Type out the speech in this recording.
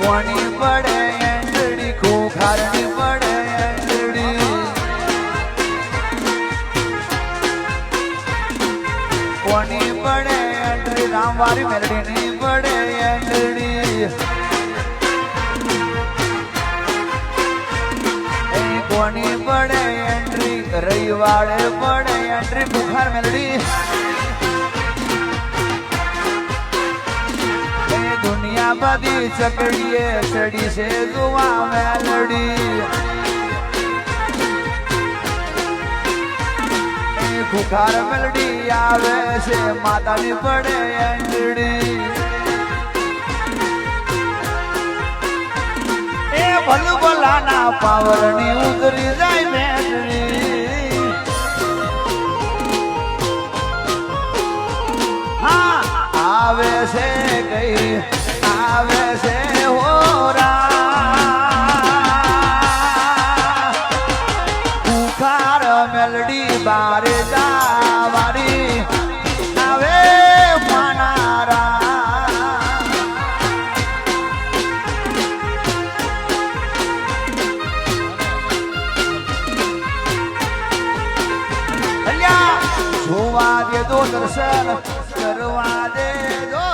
કોની પડે એંડડી ખોખારની પડે એંડડી કોની પડે એંડડી રામવારી મેલડીની પડે એંડડી કોની પડે એન્ટ્રી રવિવારે પડે એન્ટ્રી બુખાર મેલડી દુનિયા બધી ચકડીએ ચડી છે જોવા મેલડી બુખાર મેલડી આવે છે માતાની પડે એન્ટ્રી ભલભલાના પાવરની ઉતરી જાય બેટરી હા આવે છે કઈ આવે છે હોરા બુખાર મેલડી બારે જાવારી આવે માનારા જોવા દે દો દર્શન કરવા દે દો